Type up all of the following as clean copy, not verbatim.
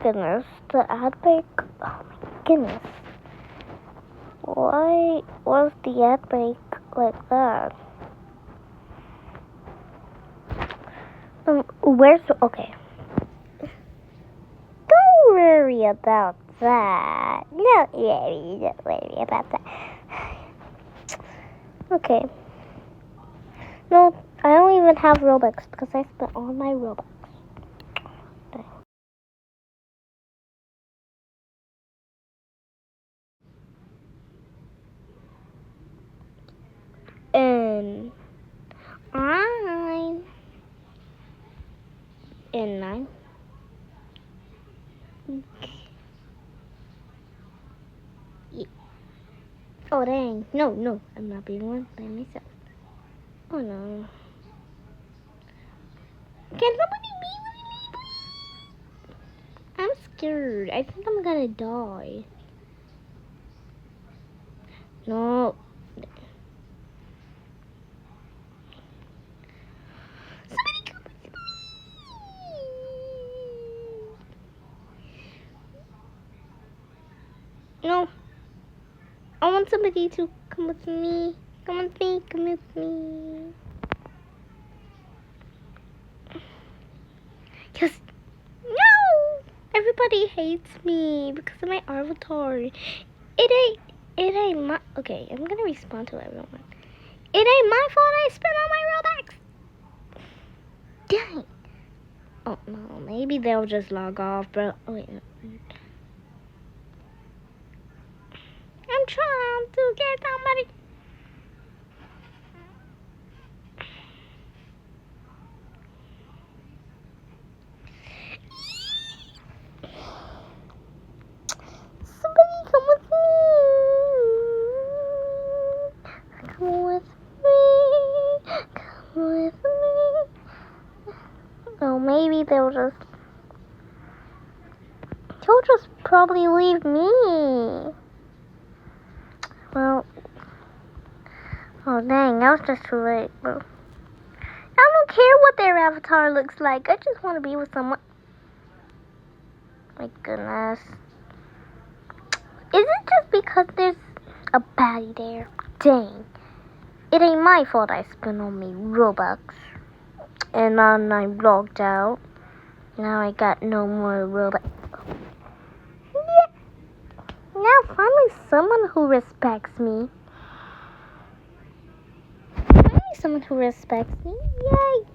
goodness, the ad break. Oh my goodness. Why was the ad break like that? Where's okay? Don't worry about that. Don't worry about that. Okay. No, I don't even have Robux because I spent all my Robux. And in 9. Oh dang! No, I'm not being one by myself. Oh no! Can somebody be with me, please? I'm scared. I think I'm gonna die. No. Somebody come with me. No. I want somebody to come with me. Come with me. Come with me. Yes. No. Everybody hates me because of my avatar. It ain't my. Okay, I'm gonna respond to everyone. It ain't my fault I spent all my Robux. Dang. Oh no, maybe they'll just log off, bro. Oh, wait. I'm trying to get somebody. Somebody come with me. Come with me. Come with me. Oh, maybe they'll just probably leave me. Well, oh dang, that was just too late, bro. I don't care what their avatar looks like. I just want to be with someone. My goodness. Is it just because there's a baddie there? Dang. It ain't my fault I spent all my Robux. And then I logged out. Now I got no more Robux. Yeah. Now finally someone who respects me. Finally someone who respects me. Yay.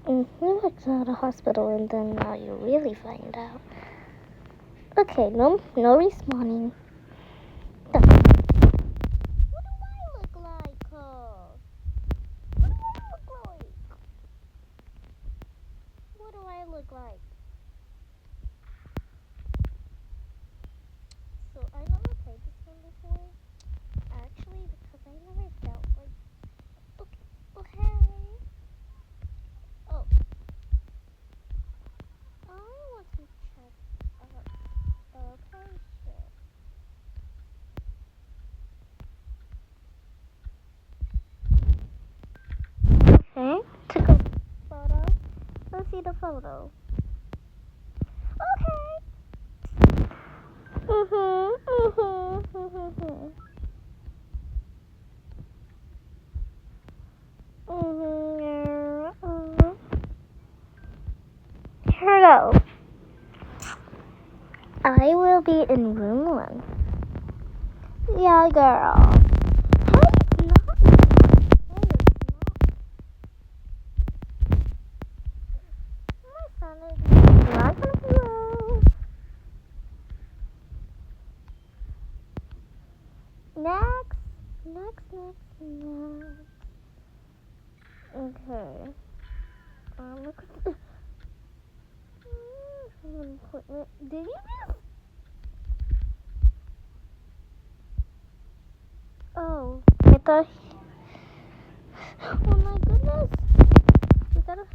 You worked at a hospital and then now you really find out. Okay, no respawning. What do I look like? What do I look like? So I never played this game before. Actually, because I never felt like. Okay. Oh. I want to check out a person. Okay. Took a photo. Let's see the photo. Okay. Here we go. I will be in room 1. Yeah, girl. Hey, it's not. My sanity is not gonna be low. Next. Okay. Look at the appointment. Did you just? Oh, I thought. Oh my goodness. We gotta.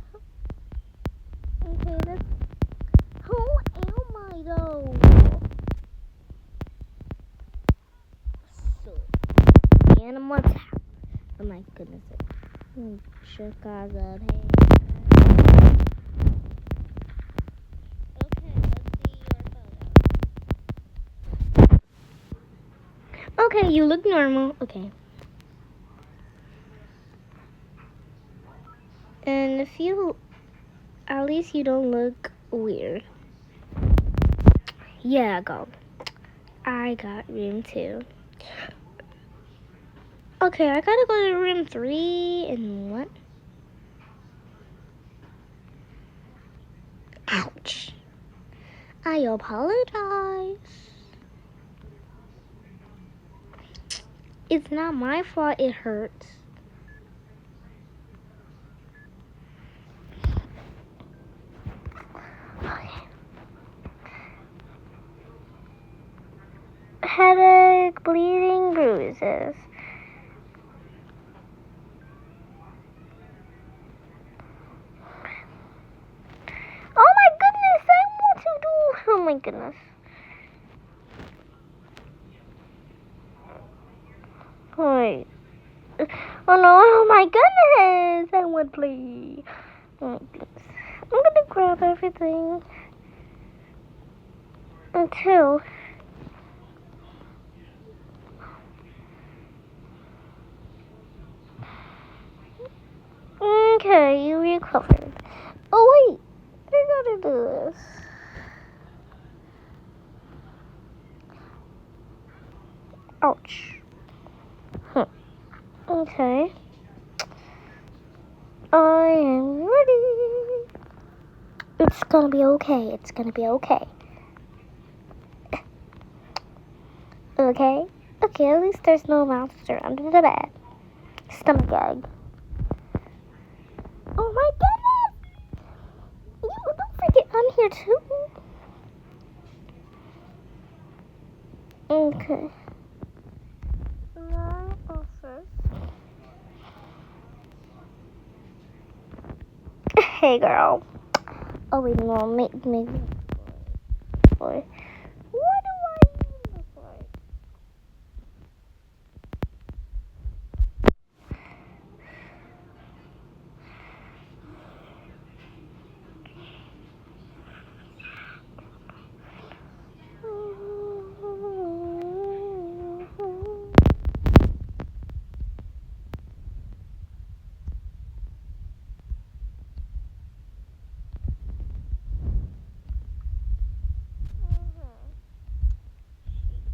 Okay, this. Who am I though? So, animals. Oh my goodness. Chicago. Hey. You look normal. Okay. And if you, at least you don't look weird. Yeah, go. I got room 2. Okay, I gotta go to room 3 and what? Ouch. I apologize. It's not my fault it hurts. Headache, bleeding, bruises. Oh my goodness, I want to do. Oh my goodness. Wait. Oh no, oh my goodness. I want to play. Oh my goodness. I'm gonna grab everything. Until. Okay, you recovered. Oh wait, I gotta do this. Ouch. Okay. I am ready. It's gonna be okay. It's gonna be okay. Okay? Okay, at least there's no monster under the bed. Stomach gag. Oh my goodness! You don't forget I'm here too. Okay. Now first. Hey girl. Oh wait, no, maybe. Boy. What do I look like?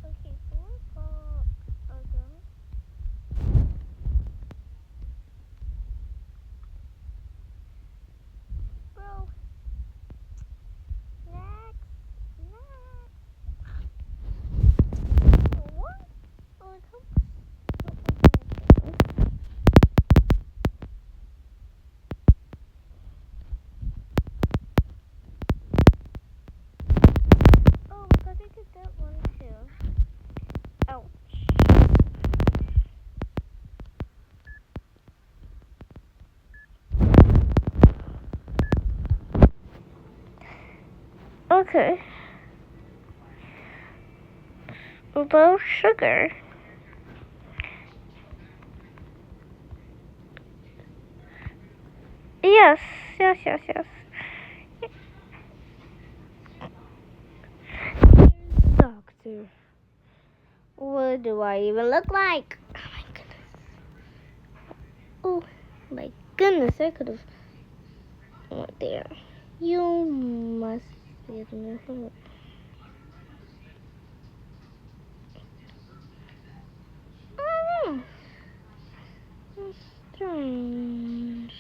Okay, 4 o'clock. Bro. Next. What? Oh, it helps. Oh, because I did that one too. Ouch. Okay. Low sugar. Yes. Doctor. What do I even look like? Oh my goodness, I could have went there. You must be in the hood.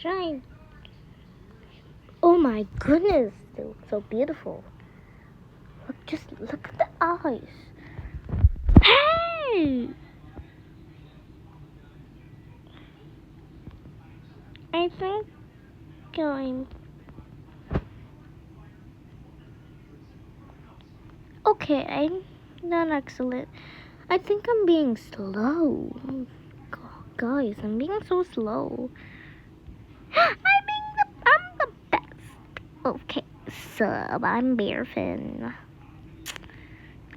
Shine. Oh my goodness, they look so beautiful. Look at the eyes. Hey! I think I'm okay. I'm not excellent. I think I'm being slow. Guys, I'm being so slow. I'm the best. Okay, sub. I'm Bearfin.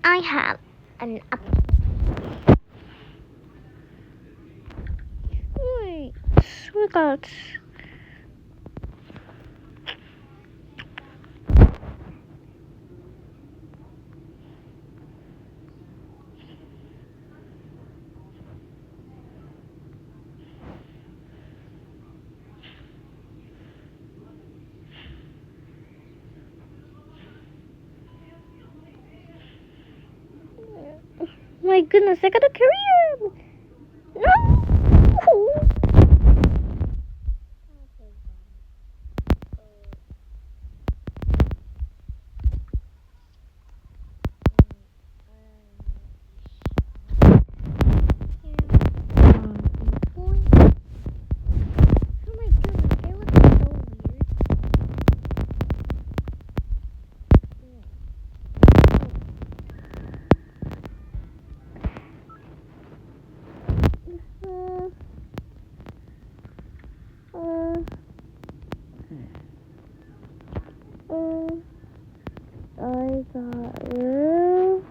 I have an apple. Wait, we got. my goodness, I gotta carry him. No. I got room.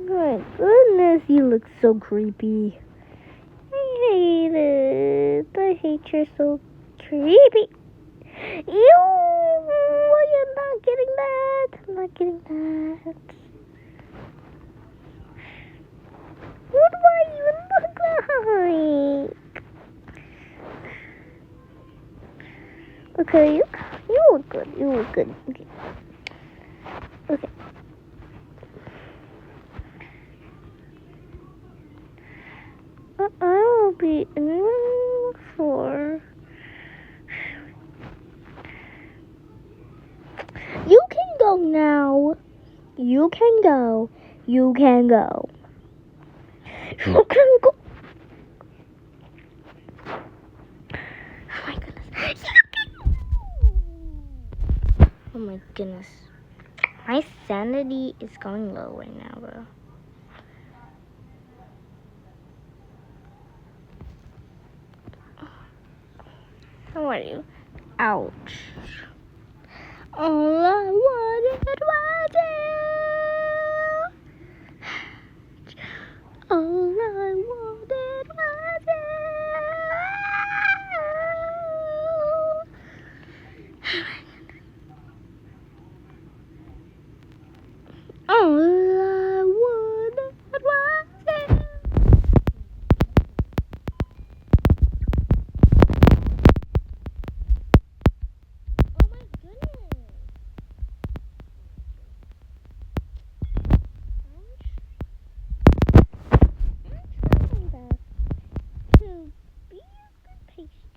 My goodness, you look so creepy. I hate it. I hate you're so creepy. You, you're not getting that. I'm not getting that. What do I even look like? Okay, you look good. You look good. Okay. Okay. I will be in for. You can go now. You can go. You can go. You can go. Oh my goodness. Oh my goodness. My sanity is going low right now, bro. How are you? Ouch. All I wanted was you. All I wanted was you. All I wanted was you. Oh my goodness. I'm trying my best to be a good patient.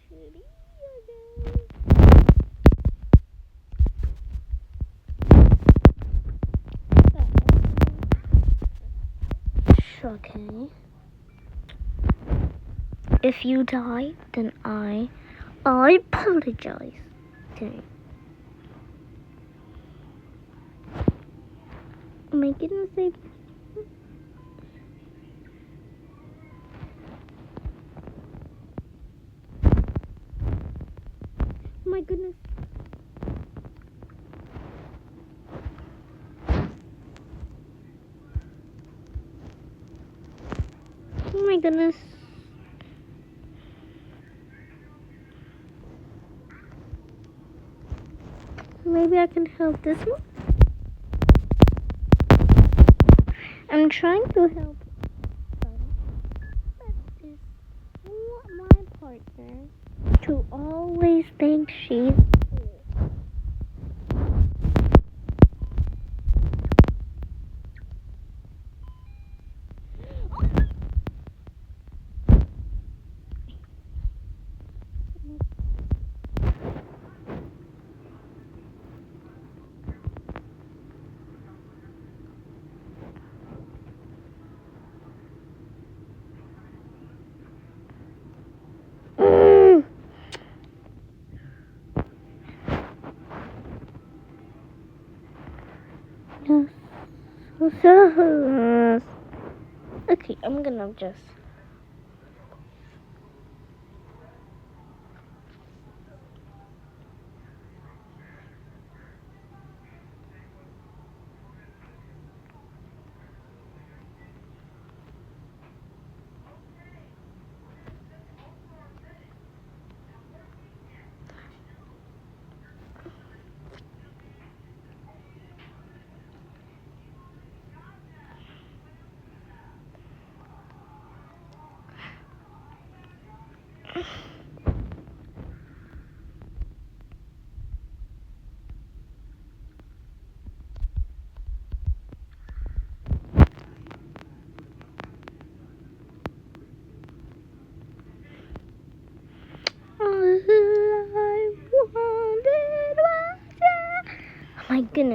To be a good. Okay. If you die, then I apologize. Okay. Oh my goodness, oh my goodness. Oh my goodness. Maybe I can help this one. I'm trying to help some, but it's not my partner to always think she's cool. Yes. Okay, I'm gonna just.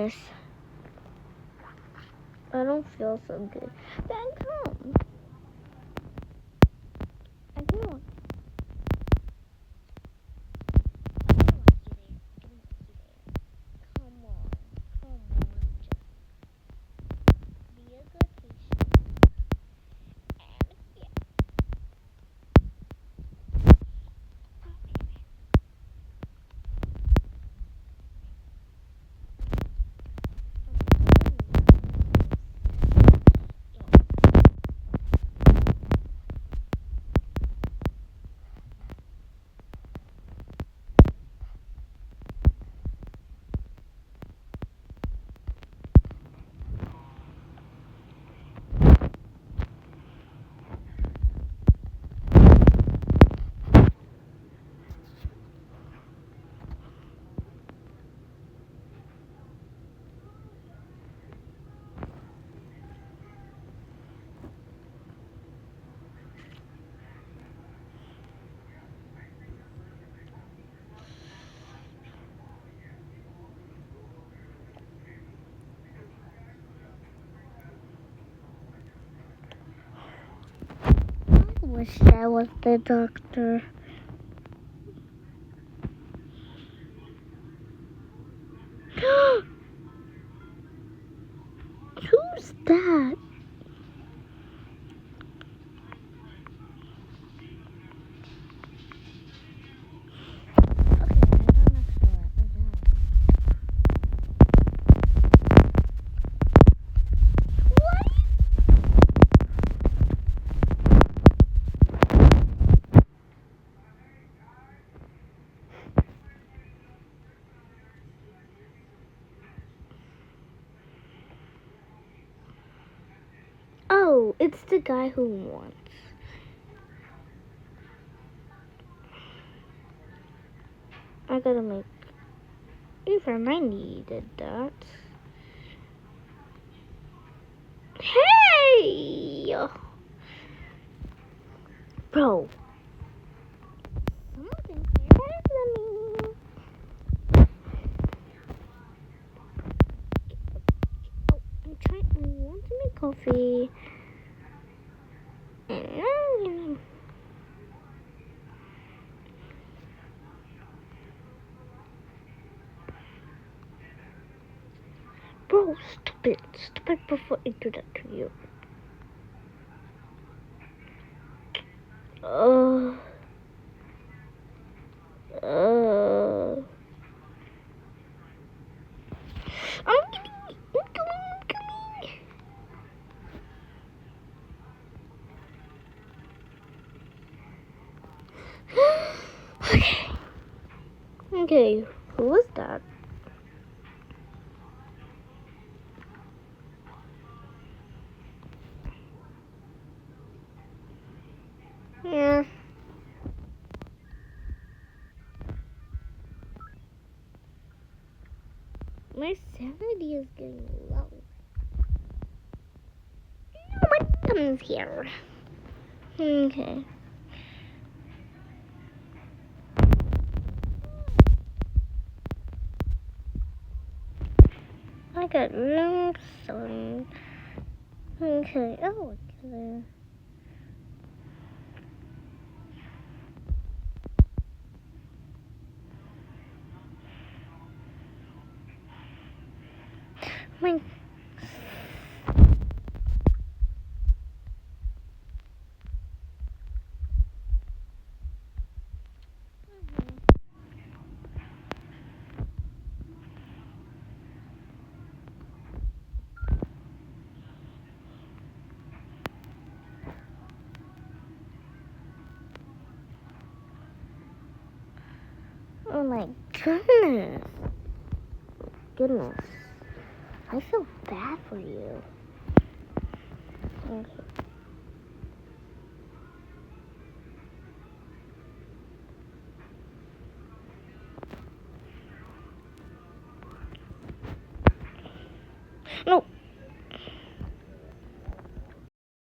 goodness. I don't feel so good. Then come. I do want. Come on. Just be a good patient. And yeah. I wish I was the doctor. Who's that? Oh, it's the guy who wants. I gotta make. Even I needed that. Hey! Bro. Something better than me. Oh, I want to make coffee. Bro, stupid. Stupid before I do that to you. Uh. I'm coming. Okay. Okay, who was that? Yeah. My sanity is getting low. No one comes here. Okay. I got room sun. Okay. Oh, okay. My. Oh my goodness. Goodness. I feel bad for you. Okay. No.